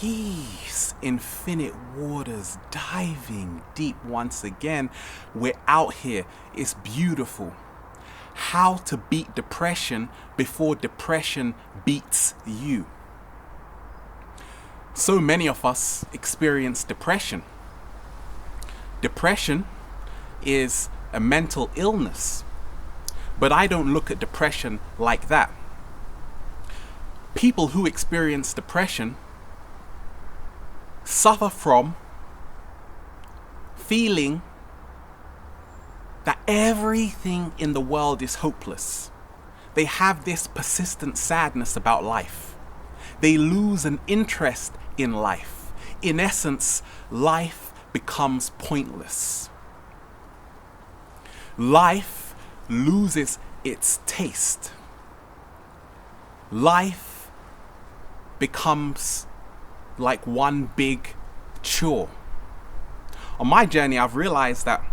peace, infinite waters, diving deep once again. We're out here. It's beautiful. How to beat depression before depression beats you. So many of us experience depression. Depression is a mental illness, but I don't look at depression like that. People who experience depression suffer from feeling that everything in the world is hopeless. They have this persistent sadness about life. They lose an interest in life. In essence, life becomes pointless. Life loses its taste. Life becomes like one big chore. On my journey, I've realized that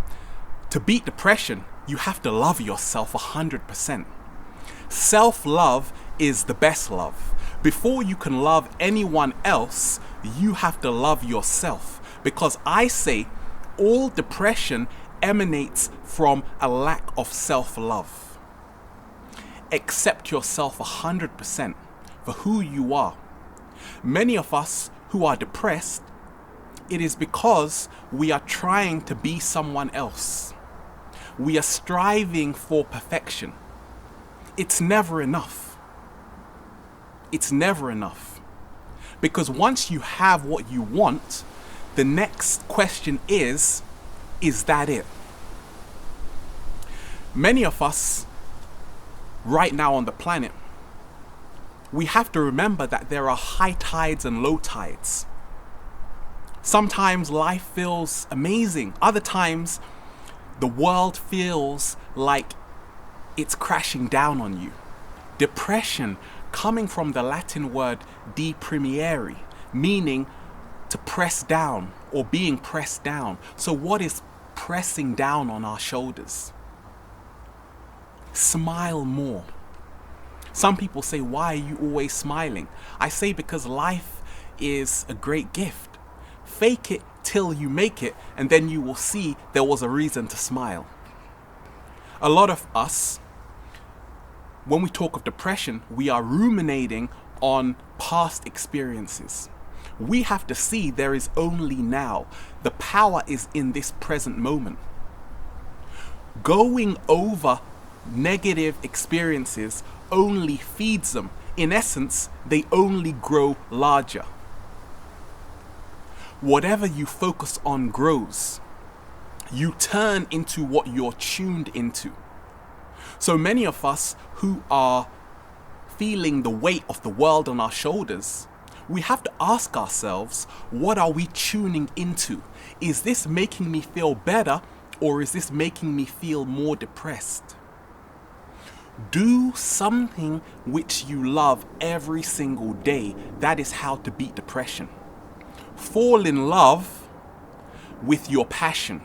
to beat depression, you have to love yourself 100%. Self-love is the best love. Before you can love anyone else, you have to love yourself. Because I say all depression emanates from a lack of self-love. Accept yourself 100% for who you are. Many of us who are depressed, it is because we are trying to be someone else. We are striving for perfection. It's never enough. It's never enough. Because once you have what you want, the next question is that it? Many of us right now on the planet, we have to remember that there are high tides and low tides. Sometimes life feels amazing. Other times, the world feels like it's crashing down on you. Depression, coming from the Latin word deprimere, meaning to press down or being pressed down. So what is pressing down on our shoulders? Smile more. Some people say, why are you always smiling? I say because life is a great gift. Fake it till you make it, and then you will see there was a reason to smile. A lot of us, when we talk of depression, we are ruminating on past experiences. We have to see there is only now. The power is in this present moment. Going over negative experiences only feeds them. In essence, they only grow larger. Whatever you focus on grows. You turn into what you're tuned into. So many of us who are feeling the weight of the world on our shoulders, we have to ask ourselves, what are we tuning into? Is this making me feel better, or is this making me feel more depressed? Do something which you love every single day. That is how to beat depression. Fall in love with your passion.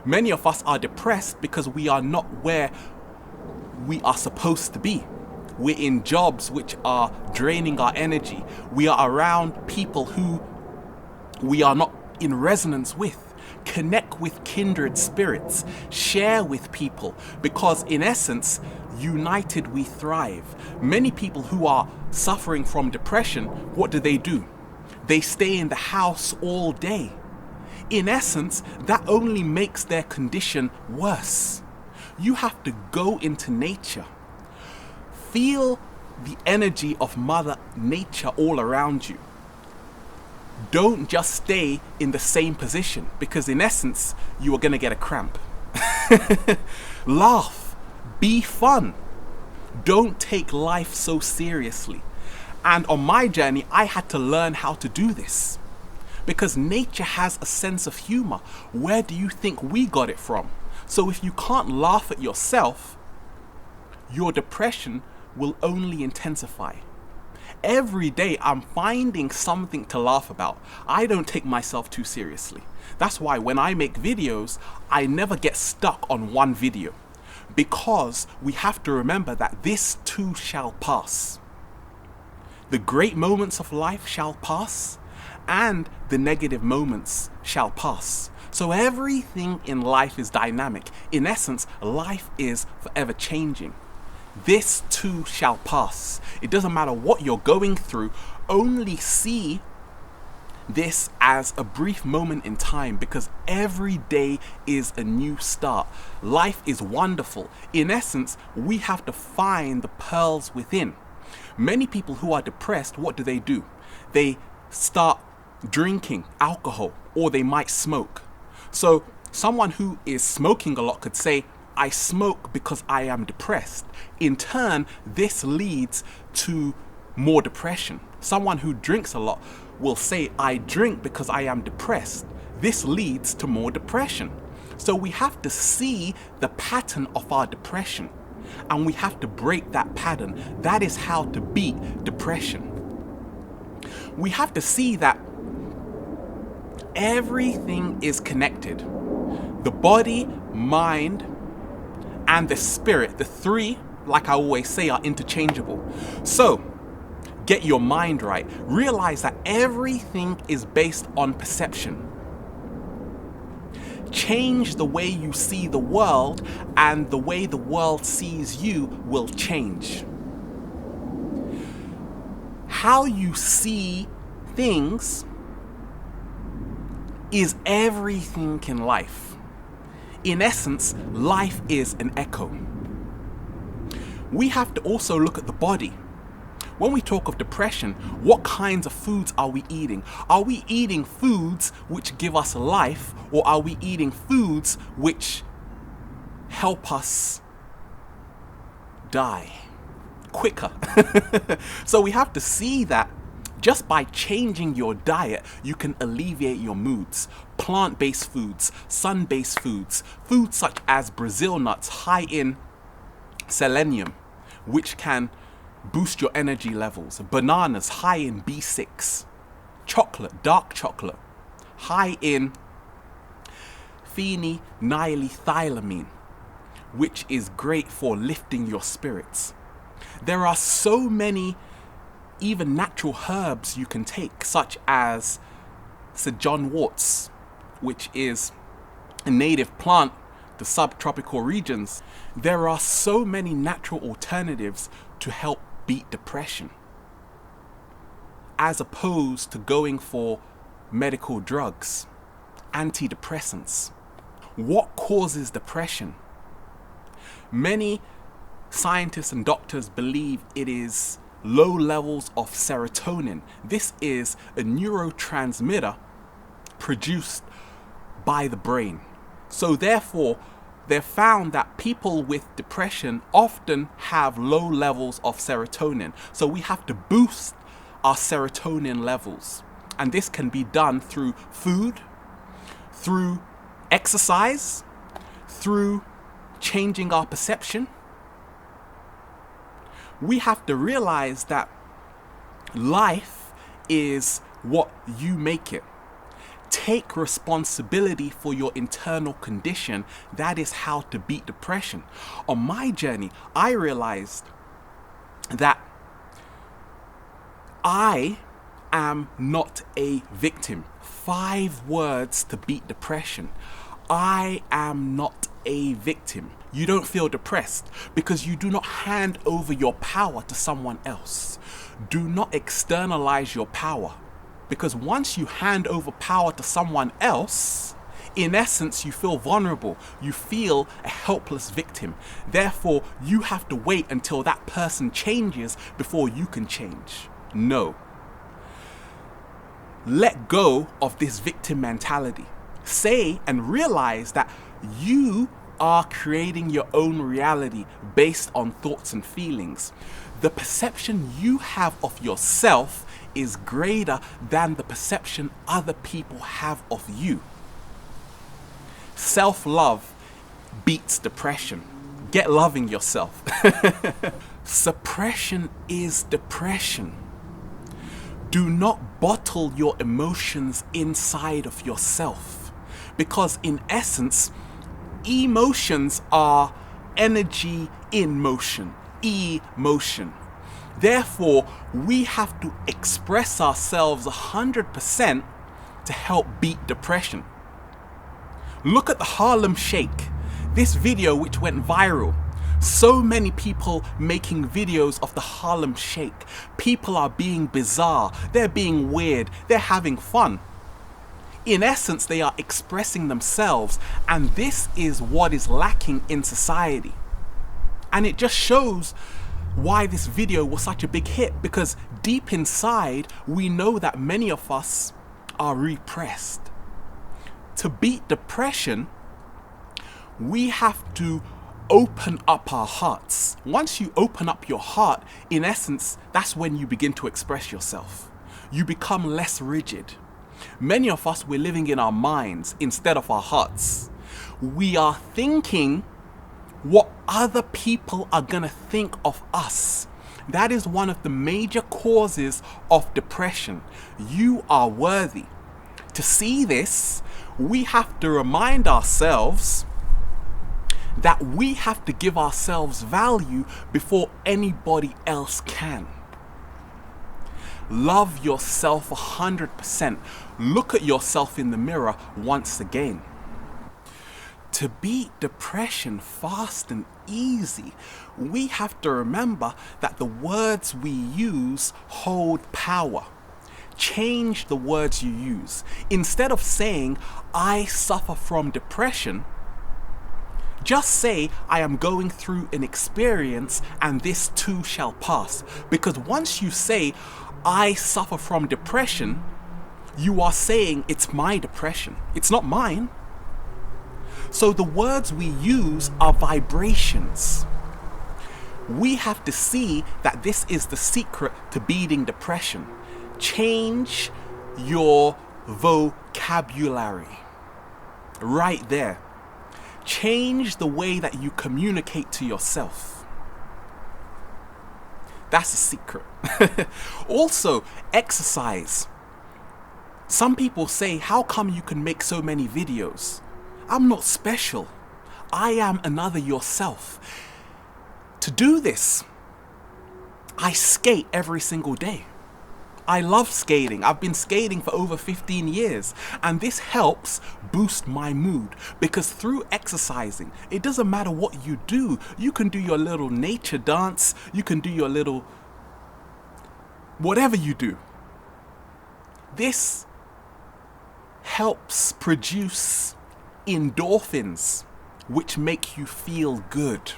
Many of us are depressed because we are not where we are supposed to be. We're in jobs which are draining our energy. We are around people who we are not in resonance with. Connect with kindred spirits. Share with people, because in essence, united we thrive. Many people who are suffering from depression, what do? They stay in the house all day. In essence, that only makes their condition worse. You have to go into nature. Feel the energy of Mother Nature all around you. Don't just stay in the same position, because in essence, you are going to get a cramp. Laugh. Be fun. Don't take life so seriously. And on my journey, I had to learn how to do this. Because nature has a sense of humor. Where do you think we got it from? So if you can't laugh at yourself, your depression will only intensify. Every day I'm finding something to laugh about. I don't take myself too seriously. That's why when I make videos, I never get stuck on one video. Because we have to remember that this too shall pass. The great moments of life shall pass, and the negative moments shall pass. So everything in life is dynamic. In essence, life is forever changing. This too shall pass. It doesn't matter what you're going through, only see this as a brief moment in time, because every day is a new start. Life is wonderful. In essence, we have to find the pearls within. Many people who are depressed, what do? They start drinking alcohol, or they might smoke. So someone who is smoking a lot could say, I smoke because I am depressed. In turn, this leads to more depression. Someone who drinks a lot will say, I drink because I am depressed. This leads to more depression. So we have to see the pattern of our depression, and we have to break that pattern. That is how to beat depression. We have to see that everything is connected. The body, mind, and the spirit, the three, like I always say, are interchangeable. So, get your mind right. Realize that everything is based on perception. Change the way you see the world, and the way the world sees you will change. How you see things is everything in life. In essence, life is an echo. We have to also look at the body. When we talk of depression, what kinds of foods are we eating? Are we eating foods which give us life, or are we eating foods which help us die quicker? So we have to see that just by changing your diet, you can alleviate your moods. Plant-based foods, sun-based foods, foods such as Brazil nuts, high in selenium, which can boost your energy levels. Bananas, high in B6. Chocolate, dark chocolate, high in phenylethylamine, which is great for lifting your spirits. There are so many even natural herbs you can take, such as Sir John Wort's, which is a native plant to subtropical regions. There are so many natural alternatives to help beat depression, as opposed to going for medical drugs, antidepressants. What causes depression? Many scientists and doctors believe it is low levels of serotonin. This is a neurotransmitter produced by the brain. So therefore, they've found that people with depression often have low levels of serotonin. So we have to boost our serotonin levels. And this can be done through food, through exercise, through changing our perception. We have to realize that life is what you make it. Take responsibility for your internal condition. That is how to beat depression. On my journey, I realized that I am not a victim. 5 words to beat depression. I am not a victim. You don't feel depressed because you do not hand over your power to someone else. Do not externalize your power, because once you hand over power to someone else, in essence, you feel vulnerable. You feel a helpless victim. Therefore, you have to wait until that person changes before you can change. No. Let go of this victim mentality. Say and realize that you are creating your own reality based on thoughts and feelings. The perception you have of yourself is greater than the perception other people have of you. Self-love beats depression. Get loving yourself. Suppression is depression. Do not bottle your emotions inside of yourself, because in essence, emotions are energy in motion, emotion. Therefore, we have to express ourselves 100% to help beat depression. Look at the Harlem Shake, this video which went viral. So many people making videos of the Harlem Shake. People are being bizarre, they're being weird, they're having fun. In essence, they are expressing themselves, and this is what is lacking in society. And it just shows why this video was such a big hit, because deep inside, we know that many of us are repressed. To beat depression, we have to open up our hearts. Once you open up your heart, in essence, that's when you begin to express yourself. You become less rigid. Many of us, we're living in our minds instead of our hearts. We are thinking what other people are gonna think of us. That is one of the major causes of depression. You are worthy. To see this, we have to remind ourselves that we have to give ourselves value before anybody else can. Love yourself 100%. Look at yourself in the mirror once again. To beat depression fast and easy, we have to remember that the words we use hold power. Change the words you use. Instead of saying, I suffer from depression, just say, I am going through an experience and this too shall pass. Because once you say, I suffer from depression, you are saying it's my depression. It's not mine. So the words we use are vibrations. We have to see that this is the secret to beating depression. Change your vocabulary. Right there. Change the way that you communicate to yourself. That's the secret. Also, exercise. Some people say, how come you can make so many videos? I'm not special. I am another yourself. To do this, I skate every single day. I love skating. I've been skating for over 15 years, and this helps boost my mood, because through exercising, it doesn't matter what you do. You can do your little nature dance, you can do your little whatever you do. This helps produce endorphins, which make you feel good.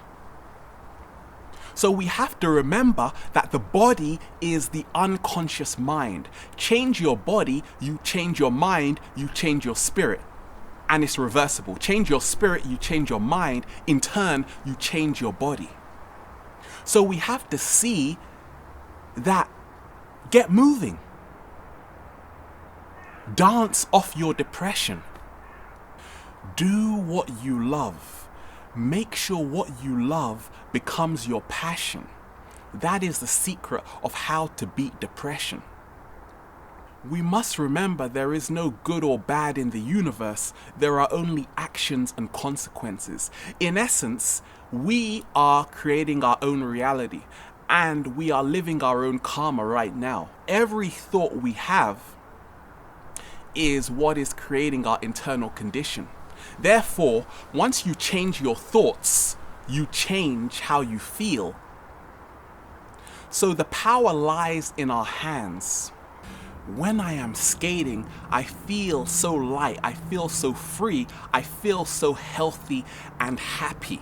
So we have to remember that the body is the unconscious mind. Change your body, you change your mind, you change your spirit. And it's reversible. Change your spirit, you change your mind. In turn, you change your body. So we have to see that. Get moving. Dance off your depression. Do what you love. Make sure what you love becomes your passion. That is the secret of how to beat depression. We must remember there is no good or bad in the universe. There are only actions and consequences. In essence, we are creating our own reality, and we are living our own karma right now. Every thought we have is what is creating our internal condition. Therefore, once you change your thoughts, you change how you feel. So the power lies in our hands. When I am skating, I feel so light, I feel so free, I feel so healthy and happy.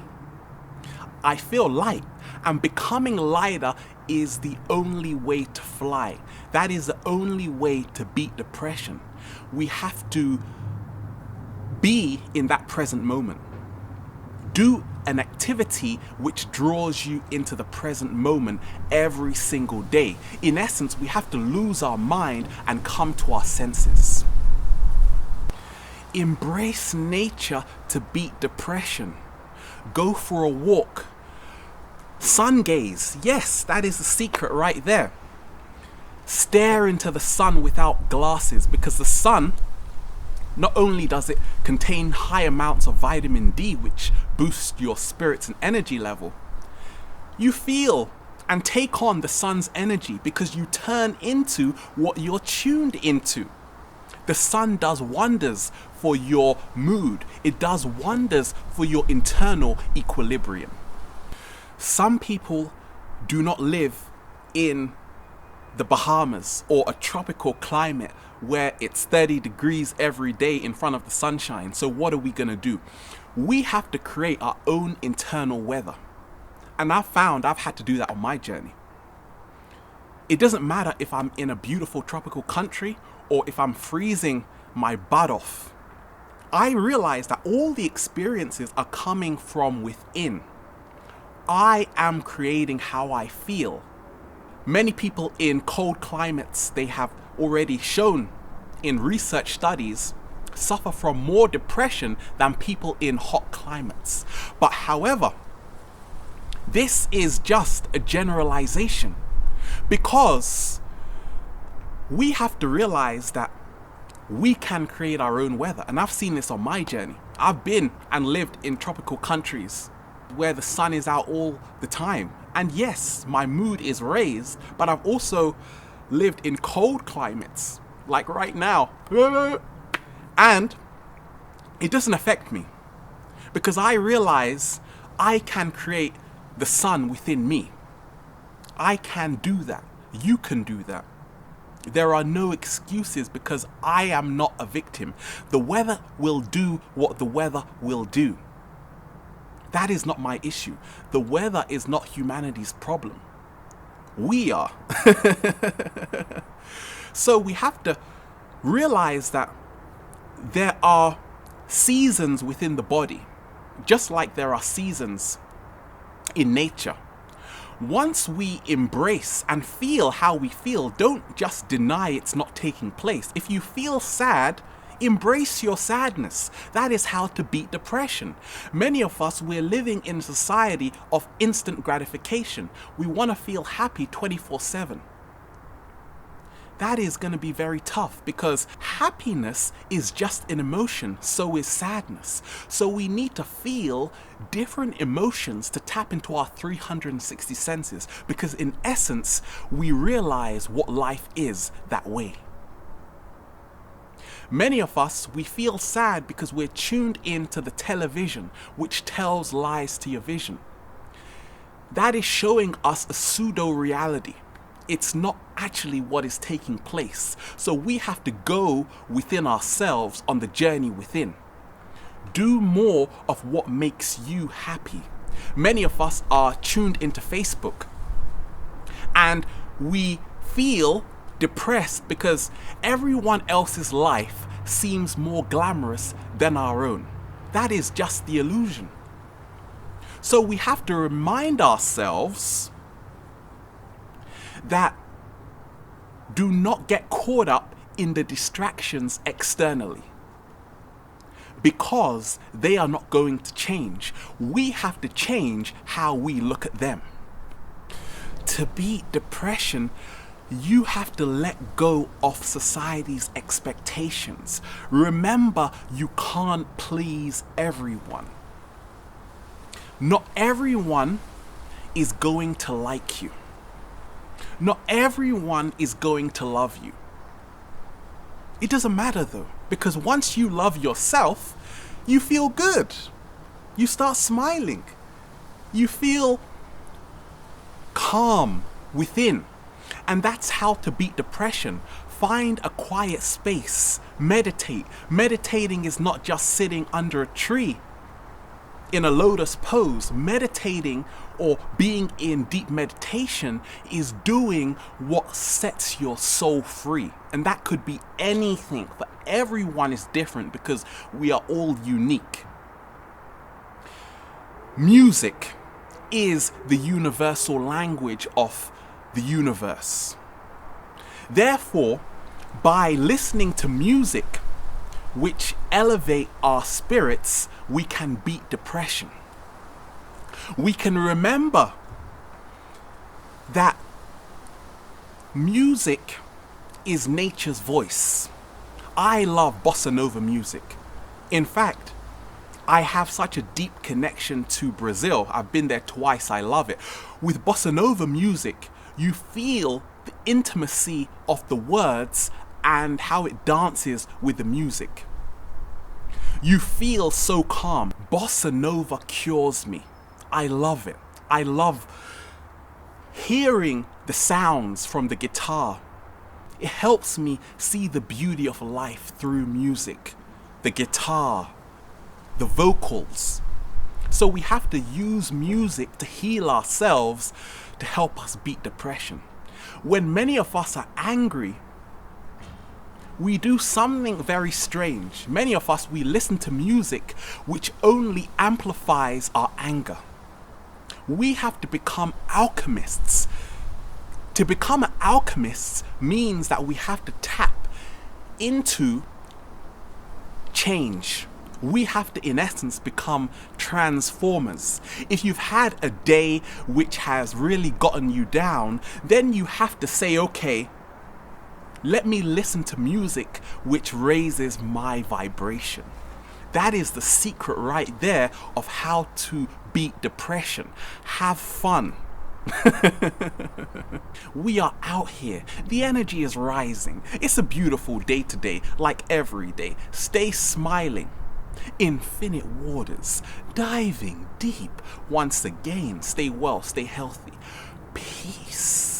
I feel light, and becoming lighter is the only way to fly. That is the only way to beat depression. We have to be in that present moment. Do an activity which draws you into the present moment every single day. In essence, we have to lose our mind and come to our senses. Embrace nature to beat depression. Go for a walk. Sun gaze. Yes, that is the secret right there. Stare into the sun without glasses, because the sun, not only does it contain high amounts of vitamin D, which boosts your spirits and energy level, you feel and take on the sun's energy, because you turn into what you're tuned into. The sun does wonders for your mood. It does wonders for your internal equilibrium. Some people do not live in the Bahamas or a tropical climate where it's 30 degrees every day in front of the sunshine. So what are we going to do? We have to create our own internal weather. And I've found I've had to do that on my journey. It doesn't matter if I'm in a beautiful tropical country or if I'm freezing my butt off. I realize that all the experiences are coming from within. I am creating how I feel. Many people in cold climates, they have already shown in research studies, suffer from more depression than people in hot climates. But however, this is just a generalization, because we have to realize that we can create our own weather. And I've seen this on my journey. I've been and lived in tropical countries where the sun is out all the time. And yes, my mood is raised, but I've also lived in cold climates, like right now. And it doesn't affect me, because I realize I can create the sun within me. I can do that. You can do that. There are no excuses, because I am not a victim. The weather will do what the weather will do. That is not my issue. The weather is not humanity's problem. We are. So we have to realize that there are seasons within the body, just like there are seasons in nature. Once we embrace and feel how we feel, don't just deny it's not taking place. If you feel sad, embrace your sadness. That is how to beat depression. Many of us, we're living in a society of instant gratification. We want to feel happy 24/7. That is going to be very tough, because happiness is just an emotion, so is sadness. So we need to feel different emotions to tap into our 360 senses, because in essence, we realize what life is that way. Many of us, we feel sad because we're tuned into the television, which tells lies to your vision. That is showing us a pseudo-reality. It's not actually what is taking place. So we have to go within ourselves on the journey within. Do more of what makes you happy. Many of us are tuned into Facebook, and we feel depressed because everyone else's life seems more glamorous than our own. That is just the illusion. So we have to remind ourselves that do not get caught up in the distractions externally, because they are not going to change. We have to change how we look at them. To beat depression, you have to let go of society's expectations. Remember, you can't please everyone. Not everyone is going to like you. Not everyone is going to love you. It doesn't matter though, because once you love yourself, you feel good. You start smiling. You feel calm within. And that's how to beat depression. Find a quiet space. Meditate. Meditating is not just sitting under a tree in a lotus pose. Meditating, or being in deep meditation, is doing what sets your soul free. And that could be anything. For everyone is different, because we are all unique. Music is the universal language of the universe. Therefore, by listening to music which elevate our spirits, we can beat depression. We can remember that music is nature's voice. I love bossa nova music. In fact, I have such a deep connection to Brazil. I've been there twice. I love it. With bossa nova music, you feel the intimacy of the words and how it dances with the music. You feel so calm. Bossa nova cures me. I love it. I love hearing the sounds from the guitar. It helps me see the beauty of life through music, the guitar, the vocals. So we have to use music to heal ourselves, to help us beat depression. When many of us are angry, we do something very strange. Many of us, we listen to music which only amplifies our anger. We have to become alchemists. To become an alchemist means that we have to tap into change. We have to, in essence, become transformers. If you've had a day which has really gotten you down, then you have to say, okay, let me listen to music which raises my vibration. That is the secret right there of how to beat depression. Have fun. We are out here. The energy is rising. It's a beautiful day today, like every day. Stay smiling. Infinite waters, diving deep. Once again, stay well, stay healthy. Peace.